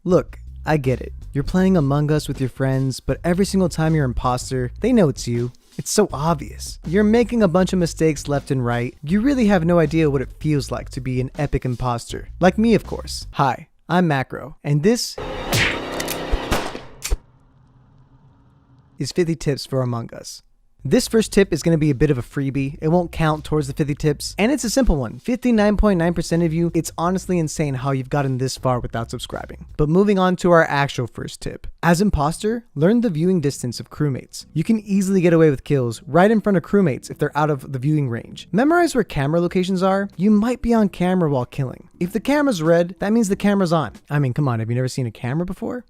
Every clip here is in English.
Look, I get it. You're playing Among Us with your friends, but every single time you're imposter, they know it's you. It's so obvious. You're making a bunch of mistakes left and right. You really have no idea what it feels like to be an epic imposter. Like me, of course. Hi, I'm Macro, and this is 50 tips for Among Us. This first tip is going to be a bit of a freebie. It won't count towards the 50 tips, and it's a simple one. 59.9% of you, it's honestly insane how you've gotten this far without subscribing. But moving on to our actual first tip. As imposter, learn the viewing distance of crewmates. You can easily get away with kills right in front of crewmates if they're out of the viewing range. Memorize where camera locations are. You might be on camera while killing. If the camera's red, that means the camera's on. I mean, come on, have you never seen a camera before?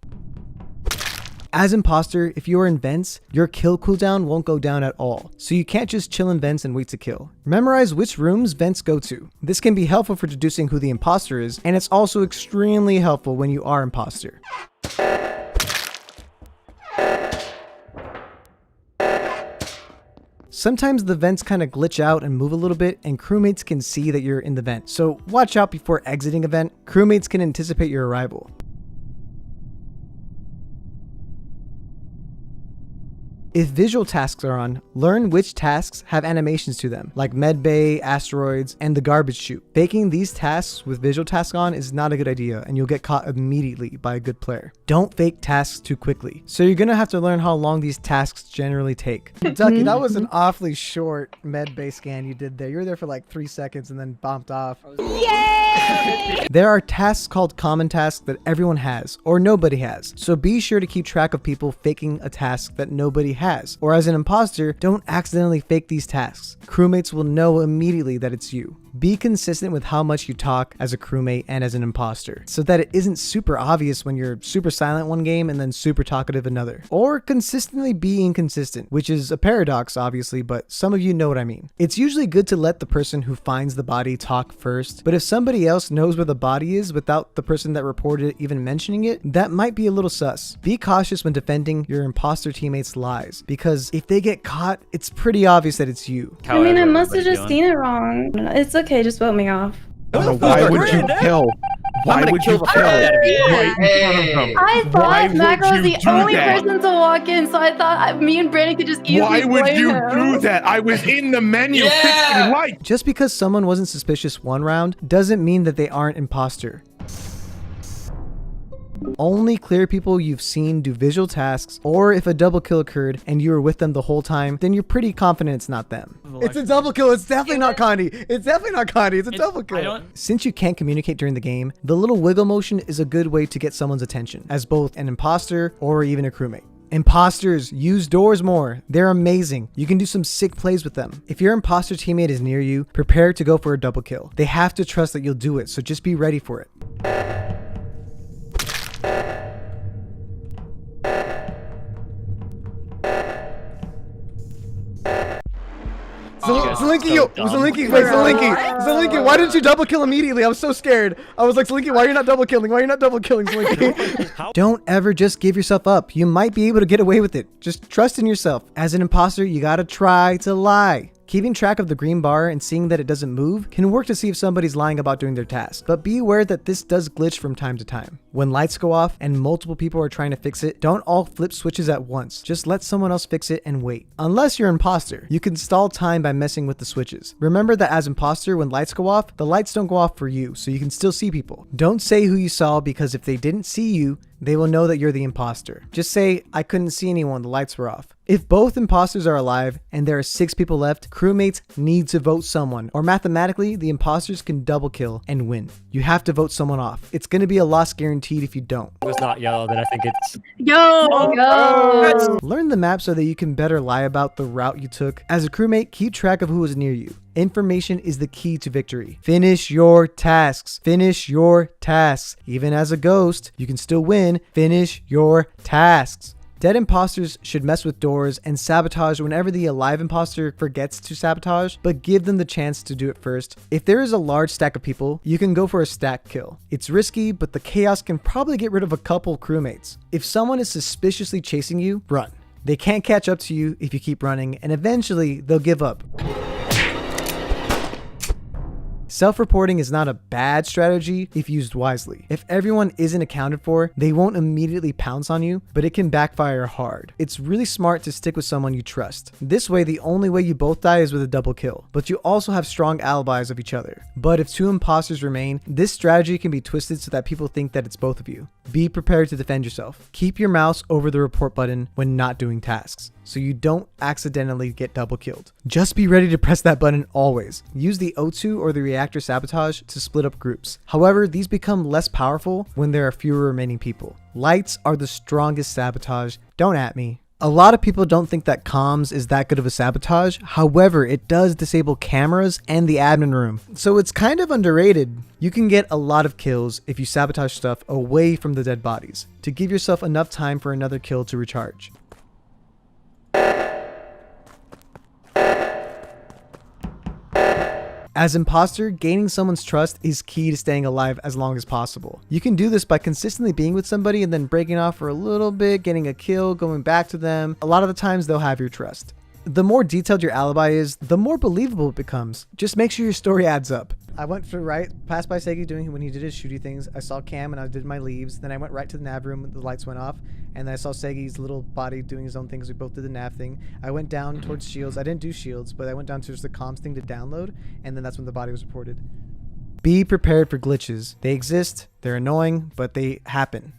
As imposter, if you are in vents, your kill cooldown won't go down at all, so you can't just chill in vents and wait to kill. Memorize which rooms vents go to. This can be helpful for deducing who the imposter is, and it's also extremely helpful when you are imposter. Sometimes the vents kind of glitch out and move a little bit, and crewmates can see that you're in the vent, so watch out before exiting a vent. Crewmates can anticipate your arrival. If visual tasks are on, learn which tasks have animations to them, like medbay, asteroids, and the garbage chute. Faking these tasks with visual tasks on is not a good idea, and you'll get caught immediately by a good player. Don't fake tasks too quickly. So you're gonna have to learn how long these tasks generally take. Ducky, that was an awfully short medbay scan you did there. You were there for like 3 seconds and then bombed off. Yay! There are tasks called common tasks that everyone has, or nobody has. So be sure to keep track of people faking a task that nobody has. Or as an imposter, don't accidentally fake these tasks. Crewmates will know immediately that it's you. Be consistent with how much you talk as a crewmate and as an imposter, so that it isn't super obvious when you're super silent one game and then super talkative another. Or consistently be inconsistent, which is a paradox obviously, but some of you know what I mean. It's usually good to let the person who finds the body talk first, but if somebody else knows where the body is without the person that reported it even mentioning it, that might be a little sus. Be cautious when defending your imposter teammates' lies, because if they get caught, it's pretty obvious that it's you. I mean, I must have just seen it wrong. It's okay, just vote me off. Why would you kill? Why would you kill right in front of them? I thought Macro was the only person to walk in, so I thought me and Brandon could just easily Why would blame you him. do that? I was in the menu fixing lights. Just because someone wasn't suspicious one round doesn't mean that they aren't imposter. Only clear people you've seen do visual tasks, or if a double kill occurred and you were with them the whole time, then you're pretty confident it's not them. It's a double kill. It's definitely not Condi. It's definitely not Condi. It's a double kill. Since you can't communicate during the game, the little wiggle motion is a good way to get someone's attention as both an imposter or even a crewmate. Imposters, use doors more. They're amazing. You can do some sick plays with them. If your imposter teammate is near you, prepare to go for a double kill. They have to trust that you'll do it, so just be ready for it. Zelinki, why didn't you double kill immediately? I was so scared. I was like, Zelinki, why are you not double killing? Why are you not double killing, Zelinki? Don't ever just give yourself up. You might be able to get away with it. Just trust in yourself. As an imposter, you gotta try to lie. Keeping track of the green bar and seeing that it doesn't move can work to see if somebody's lying about doing their task, but be aware that this does glitch from time to time. When lights go off and multiple people are trying to fix it, don't all flip switches at once. Just let someone else fix it and wait. Unless you're imposter, you can stall time by messing with the switches. Remember that as imposter, when lights go off, the lights don't go off for you, so you can still see people. Don't say who you saw, because if they didn't see you, they will know that you're the imposter. Just say, I couldn't see anyone, the lights were off. If both imposters are alive and there are 6 people left, crewmates need to vote someone, or mathematically, the imposters can double kill and win. You have to vote someone off. It's gonna be a loss guaranteed if you don't. If it was not yellow, then I think it's... Yo! Learn the map so that you can better lie about the route you took. As a crewmate, keep track of who is near you. Information is the key to victory. Finish your tasks. Finish your tasks. Even as a ghost, you can still win. Finish your tasks. Dead imposters should mess with doors and sabotage whenever the alive imposter forgets to sabotage, but give them the chance to do it first. If there is a large stack of people, you can go for a stack kill. It's risky, but the chaos can probably get rid of a couple crewmates. If someone is suspiciously chasing you, run. They can't catch up to you if you keep running, and eventually they'll give up. Self-reporting is not a bad strategy if used wisely. If everyone isn't accounted for, they won't immediately pounce on you, but it can backfire hard. It's really smart to stick with someone you trust. This way, the only way you both die is with a double kill, but you also have strong alibis of each other. But if 2 imposters remain, this strategy can be twisted so that people think that it's both of you. Be prepared to defend yourself. Keep your mouse over the report button when not doing tasks, so you don't accidentally get double killed. Just be ready to press that button always. Use the O2 or the reactor sabotage to split up groups. However, these become less powerful when there are fewer remaining people. Lights are the strongest sabotage. Don't at me. A lot of people don't think that comms is that good of a sabotage. However, it does disable cameras and the admin room, so it's kind of underrated. You can get a lot of kills if you sabotage stuff away from the dead bodies to give yourself enough time for another kill to recharge. As imposter, gaining someone's trust is key to staying alive as long as possible. You can do this by consistently being with somebody and then breaking off for a little bit, getting a kill, going back to them. A lot of the times they'll have your trust. The more detailed your alibi is, the more believable it becomes. Just make sure your story adds up. I went for right, passed by Segi doing when he did his shooty things. I saw Cam and I did my leaves. Then I went right to the nav room, the lights went off. And then I saw Segi's little body doing his own things. We both did the nav thing. I went down towards shields. I didn't do shields, but I went down towards the comms thing to download. And then that's when the body was reported. Be prepared for glitches. They exist, they're annoying, but they happen.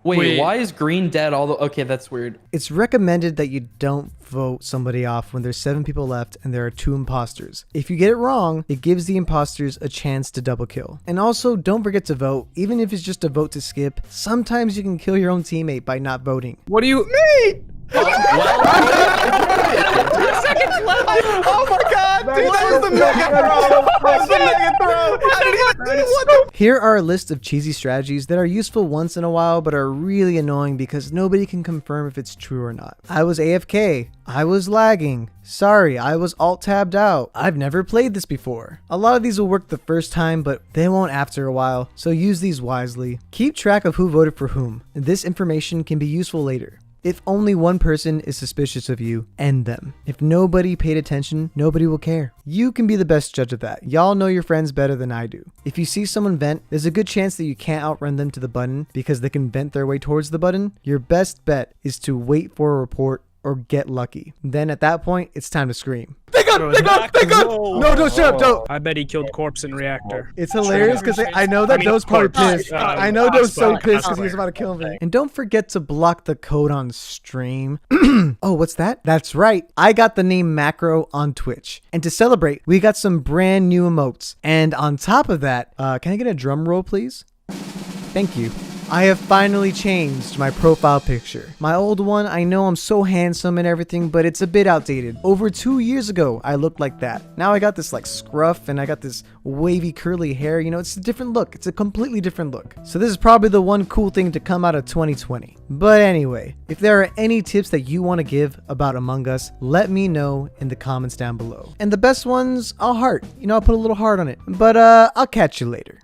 Wait, why is green dead all the... Okay, that's weird. It's recommended that you don't vote somebody off when there's 7 people left and there are 2 imposters. If you get it wrong, it gives the imposters a chance to double kill. And also, don't forget to vote. Even if it's just a vote to skip, sometimes you can kill your own teammate by not voting. What do you mean? Oh my god, dude, that was the mega throw! That was the mega throw! I didn't even what the... Here are a list of cheesy strategies that are useful once in a while but are really annoying because nobody can confirm if it's true or not. I was AFK. I was lagging. Sorry, I was alt-tabbed out. I've never played this before. A lot of these will work the first time, but they won't after a while, so use these wisely. Keep track of who voted for whom. This information can be useful later. If only one person is suspicious of you, end them. If nobody paid attention, nobody will care. You can be the best judge of that. Y'all know your friends better than I do. If you see someone vent, there's a good chance that you can't outrun them to the button because they can vent their way towards the button. Your best bet is to wait for a report or get lucky. Then at that point, it's time to scream. They got! No, don't shut up, don't! I bet he killed Corpse in Reactor. It's hilarious because I know that Doe's probably pissed. I know Doe's so pissed because he was about to kill me. And don't forget to block the code on stream. Oh, what's that? That's right. I got the name Macro on Twitch. And to celebrate, we got some brand new emotes. And on top of that, can I get a drum roll, please? Thank you. I have finally changed my profile picture. My old one, I know I'm so handsome and everything, but it's a bit outdated. Over 2 years ago, I looked like that. Now I got this like scruff and I got this wavy curly hair. You know, it's a different look. It's a completely different look. So this is probably the one cool thing to come out of 2020. But anyway, if there are any tips that you want to give about Among Us, let me know in the comments down below. And the best ones, I'll heart. You know, I'll put a little heart on it. But I'll catch you later.